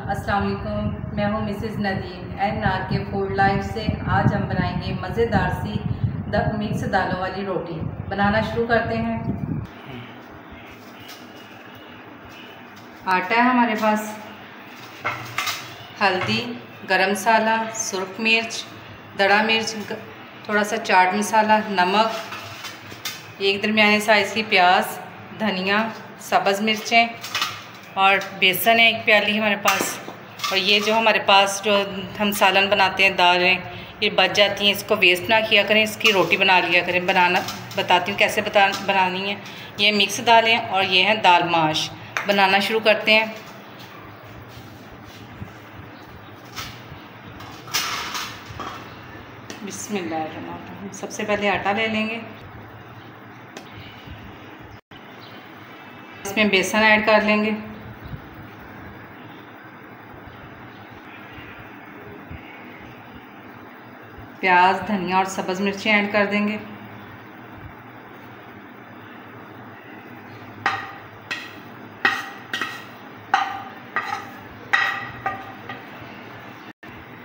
अस्सलाम वालेकुम। मैं हूँ मिसेज़ नदीम एंड नार के फूड लाइफ से। आज हम बनाएंगे मज़ेदार सी मिक्स दालों वाली रोटी। बनाना शुरू करते हैं। आटा है हमारे पास, हल्दी, गरम मसाला, सुरख मिर्च, दड़ा मिर्च, थोड़ा सा चाट मसाला, नमक, एक दरमियाने साइज़ की प्याज, धनिया, सब्ज़ मिर्चें और बेसन है 1 प्याली हमारे पास। और ये जो हमारे पास जो हम सालन बनाते हैं, दालें ये बच जाती हैं, इसको वेस्ट ना किया करें, इसकी रोटी बना लिया करें। बनाना बताती हूँ कैसे बनानी है। ये मिक्स दालें और ये है दाल माश। बनाना शुरू करते हैं। बिस्मिल्लाह। सबसे पहले आटा ले लेंगे, इसमें बेसन ऐड कर लेंगे, प्याज, धनिया और सब्ज़ मिर्ची ऐड कर देंगे,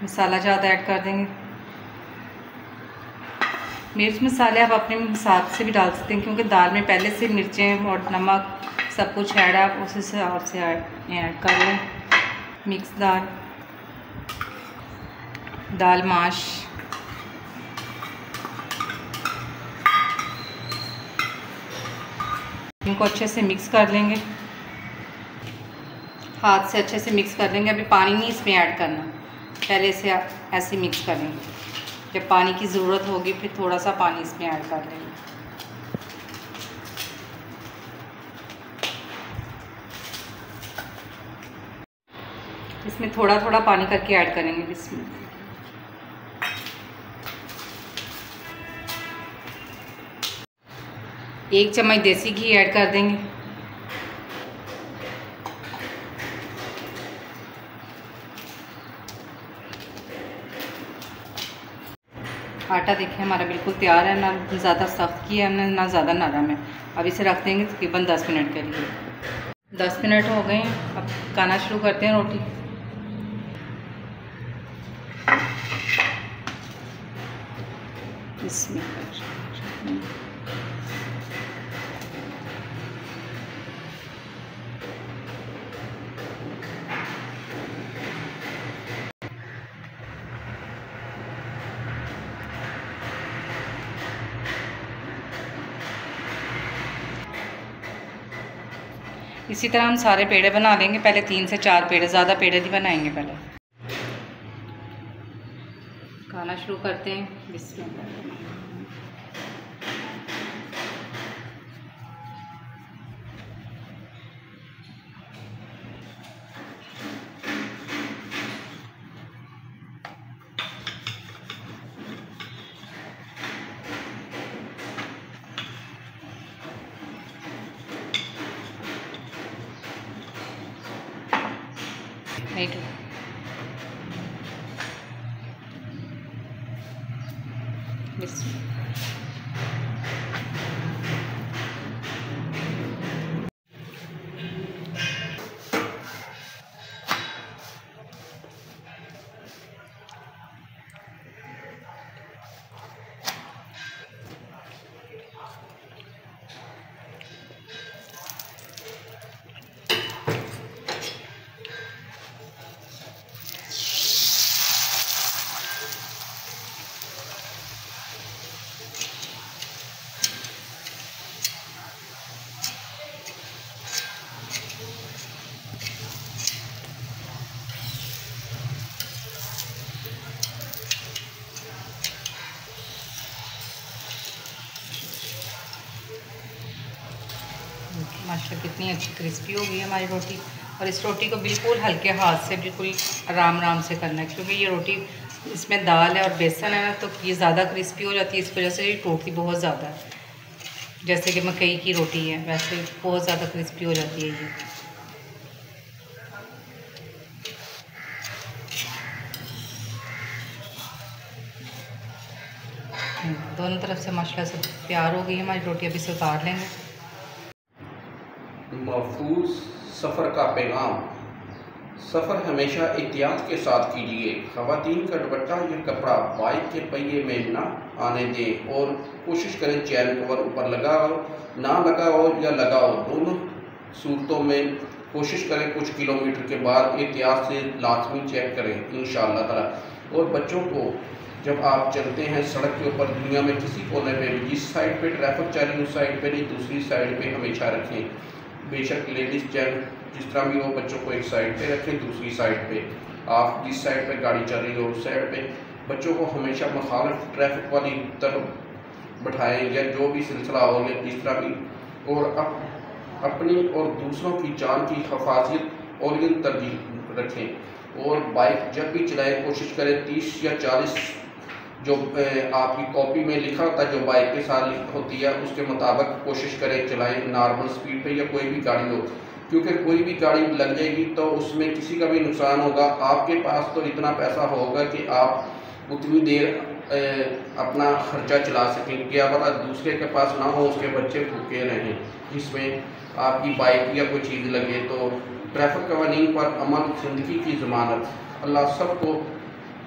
मसाला ज़्यादा ऐड कर देंगे। मिर्च मसाले आप अपने हिसाब से भी डाल सकते हैं, क्योंकि दाल में पहले से मिर्चें और नमक सब कुछ ऐड है, आप उस हिसाब से ऐड कर लें। मिक्स दाल माश, इनको अच्छे से मिक्स कर लेंगे, हाथ से अच्छे से मिक्स कर लेंगे। अभी पानी नहीं इसमें ऐड करना, पहले से ऐसे मिक्स कर लेंगे। जब पानी की ज़रूरत होगी फिर थोड़ा सा पानी इसमें ऐड कर लेंगे। इसमें थोड़ा थोड़ा पानी करके ऐड करेंगे। इसमें एक चम्मच देसी घी ऐड कर देंगे, आटा देखिए हमारा बिल्कुल तैयार है, ना ज़्यादा सख्त किया है ना ज़्यादा नरम है। अब इसे रख देंगे तकरीबन 10 मिनट के लिए। 10 मिनट हो गए हैं, अब पकाना शुरू करते हैं रोटी। इसमें इसी तरह हम सारे पेड़े बना लेंगे। पहले 3 से 4 पेड़े, ज़्यादा पेड़े नहीं बनाएंगे। पहले खाना शुरू करते हैं। बिस्मिल्लाह। माशाल्लाह कितनी अच्छी क्रिस्पी हो गई है हमारी रोटी। और इस रोटी को बिल्कुल हल्के हाथ से बिल्कुल आराम से करना है, क्योंकि ये रोटी इसमें दाल है और बेसन है ना, तो ये ज़्यादा क्रिस्पी हो जाती है। इस वजह से ये टूटती बहुत ज़्यादा है। जैसे कि मकई की रोटी है वैसे बहुत ज़्यादा क्रिस्पी हो जाती है ये। दोनों तरफ से माशाल्लाह से तैयार हो गई है हमारी रोटी। अभी से उतार लेंगे। महफूज सफ़र का पैगाम सफ़र हमेशा एहतियात के साथ कीजिए। ख़वातीन का दुपट्टा या कपड़ा बाइक के पहिए में ना आने दें और कोशिश करें चैन कवर ऊपर लगा हो, ना लगा हो या लगा हो, दोनों सूरतों में कोशिश करें कुछ किलोमीटर के बाद एहतियात से लाजमी चेक करें इंशाअल्लाह ताला। और बच्चों को जब आप चलते हैं सड़क के ऊपर दुनिया में किसी कोने पे भी, जिस साइड पे ट्रैफिक चल रही उस साइड पे नहीं दूसरी साइड पे हमेशा रखें। बेशक लेडीज़ जेंट जिस तरह भी हो, बच्चों को एक साइड पे रखें, दूसरी साइड पे आप जिस साइड पे गाड़ी चल रही हो उस साइड पे बच्चों को हमेशा मुखालिफ ट्रैफिक वाली तरफ बैठाएं या जो भी सिलसिला हो या जिस तरह भी। और अपनी और दूसरों की जान की हिफाजत और तरजीह रखें। और बाइक जब भी चलाएं कोशिश करें 30 या 40 जो आपकी कॉपी में लिखा होता है जो बाइक के साथ होती है उसके मुताबिक कोशिश करें चलाएं, नॉर्मल स्पीड पे या कोई भी गाड़ी हो, क्योंकि कोई भी गाड़ी लग जाएगी तो उसमें किसी का भी नुकसान होगा। आपके पास तो इतना पैसा होगा कि आप उतनी देर अपना खर्चा चला सकें, क्या पता दूसरे के पास ना हो, उसके बच्चे भूखे रहें जिसमें आपकी बाइक या कोई चीज़ लगे। तो ट्रैफिक कवानीन पर अमल ज़िंदगी की ज़मानत। अल्लाह सबको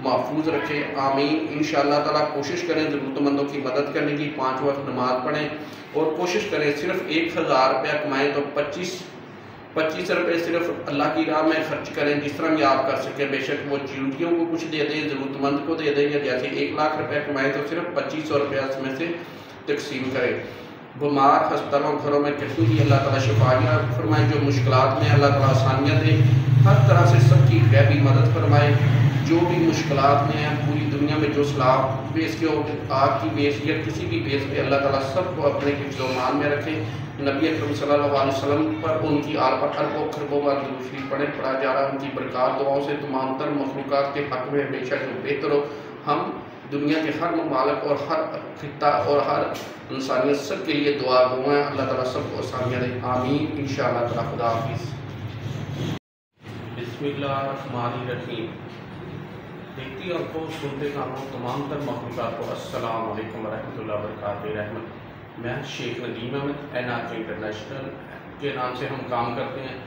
महफूज रखे, आमीन। इंशाअल्लाह ताला कोशिश करें ज़रूरतमंदों की मदद करने की, 5 वक्त नमाज पढ़ें और कोशिश करें सिर्फ 1000 रुपया कमाएँ तो 25 रुपये सिर्फ अल्लाह की राह में खर्च करें जिस तरह भी आप कर सकें। बेशक वो चींटियों को कुछ दे दें, ज़रूरतमंद को दे दें, या जैसे 1 लाख रुपया कमाएँ तो सिर्फ 2500 रुपया इसमें से तकसीम करें। बीमार हस्पतालों घरों में कहीं भी अल्लाह ताला शिफाइयाँ फरमाए, जो मुश्किलात में अल्लाह ताला आसानियाँ दे, हर तरह से सबकी गैबी मदद फरमाए। जो भी मुश्किलात में हैं पूरी दुनिया में जो सलाह बेस के हो, आग की बेस या किसी भी बेस पे अल्लाह ताला सबको अपने हिफ्ज़-ओ-मान में रखे। नबी अकरम सल्लल्लाहु अलैहि वसल्लम पर उनकी आल पर अरबों खरबों बार दुरूद शरीफ पढ़ा जा रहा है। उनकी बरक़ात दुआओं से तमाम तर मखलूक़ात के हक़ में हमेशा जो बेहतर हो, हम दुनिया के हर ममालिक और हर खित्ता और हर इंसानियत सब के लिए दुआ गो हैं। अल्लाह ताला सबको आसानियाँ दे, आमीन। इंशाअल्लाह ताला खुदा हाफ़िज़। बिस्मिल्लाहिर्रहमानिर्रहीम। देखती आंखों सुनते कानों तमाम तर मखलूक़ात को अस्सलाम वालेकुम वरहमतुल्लाहि वबरकातुहू। मैं शेख नदीम अहमद NRK इंटरनेशनल के नाम से हम काम करते हैं।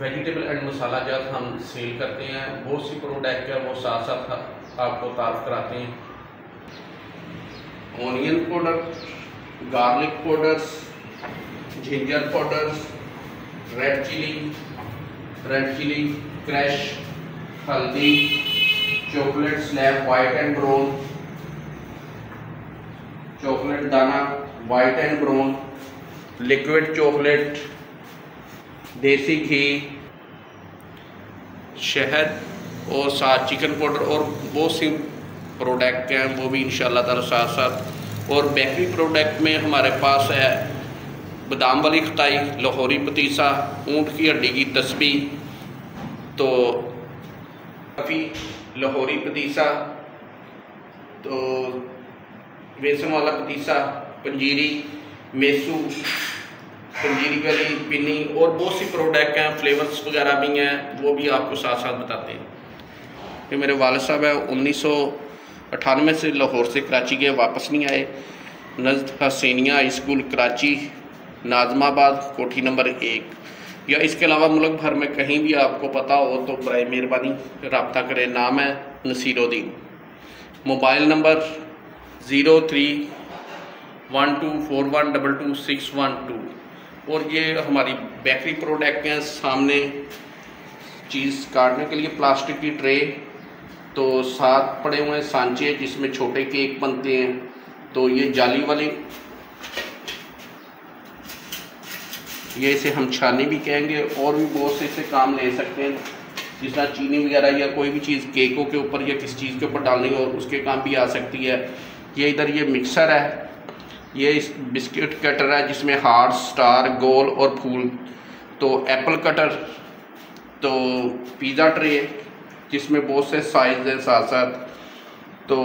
वेजिटेबल एंड मसाला जात हम सेल करते हैं। बहुत सी प्रोडक्ट है वो साथ साथ आपको तारफ़ कराते हैं। Onion powder, garlic powders, ginger powders, red chilli crush, हल्दी, chocolate slab white and brown, chocolate दाना white and brown, liquid chocolate, desi ghee, शहद और साथ चिकन पाउडर और बहुत सी प्रोडक्ट हैं वो भी इंशाअल्लाह ताला साथ साथ। और बेकरी प्रोडक्ट में हमारे पास है बादाम वाली खटाई, लाहौरी पतीसा, ऊँट की हड्डी की तस्बीह, तो काफ़ी लाहौरी पतीसा, तो बेसन वाला पतीसा, पंजीरी, मेसू, पंजीरी वाली पिन्नी और बहुत सी प्रोडक्ट हैं, फ्लेवर्स वगैरह भी हैं, वो भी आपको साथ साथ बताते हैं। कि मेरे वालिद साहब है 1998 से लाहौर से कराची गए, वापस नहीं आए। नज़द हसैनिया हाई स्कूल कराची, नाज़माबाद, कोठी नंबर 1, या इसके अलावा मुल्क भर में कहीं भी आपको पता हो तो बराए मेहरबानी रब्ता करें। नाम है नसीरुद्दीन। मोबाइल नंबर 03124122 और ये हमारी बेकरी प्रोडक्ट हैं। सामने चीज़ काटने के लिए प्लास्टिक की ट्रे, तो साथ पड़े हुए हैं सांचे जिसमें छोटे केक बनते हैं, तो ये जाली वाली, ये इसे हम छानी भी कहेंगे, और भी बहुत से इसे काम ले सकते हैं, जिस तरह चीनी वगैरह या कोई भी चीज़ केकों के ऊपर या किसी चीज़ के ऊपर डालनी हो उसके काम भी आ सकती है। ये इधर ये मिक्सर है, ये इस बिस्किट कटर है जिसमें हार्ट, स्टार, गोल और फूल, तो एप्पल कटर, तो पिज़्ज़ा ट्रे जिसमें बहुत से साइज़ हैं साथ साथ, तो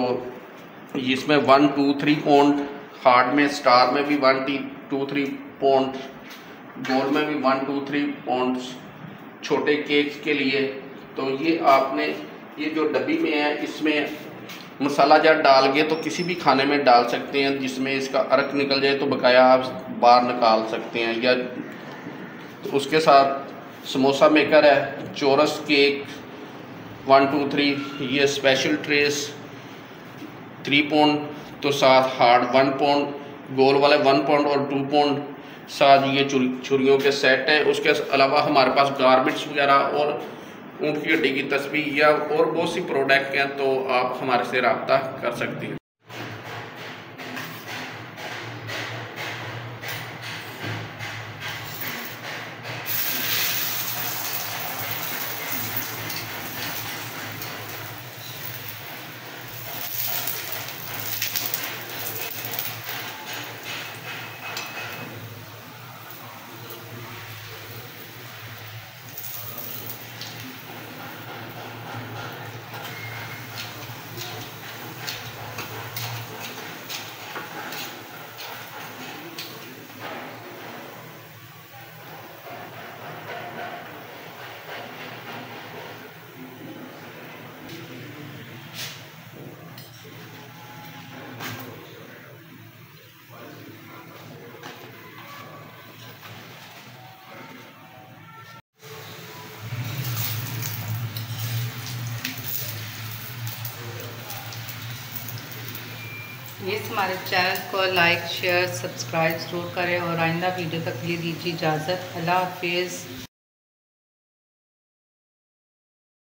इसमें 1, 2, 3 पाउंड, हार्ड में स्टार में भी 1, 2, 3 पाउंड, गोल में भी 1, 2, 3 पाउंड छोटे केक्स के लिए। तो ये आपने ये जो डब्बी में है इसमें मसाला जार डाल के तो किसी भी खाने में डाल सकते हैं, जिसमें इसका अर्क निकल जाए तो बकाया आप बाहर निकाल सकते हैं, या तो उसके साथ समोसा मेकर है, चोरस केक 1 2 3, ये स्पेशल ट्रेस 3 पाउंड, तो साथ हार्ड 1 पाउंड, गोल वाले 1 पाउंड और 2 पाउंड, साथ ये छुरियों के सेट हैं। उसके अलावा हमारे पास गारमेंट्स वगैरह और ऊँट की हड्डी की तस्बीह या और बहुत सी प्रोडक्ट हैं, तो आप हमारे से रब्ता कर सकती हैं। प्लीज़ हमारे चैनल को लाइक शेयर सब्सक्राइब ज़रूर करें और आइंदा वीडियो तक लिए दीजिए इजाज़त। अल्लाह हाफिज़।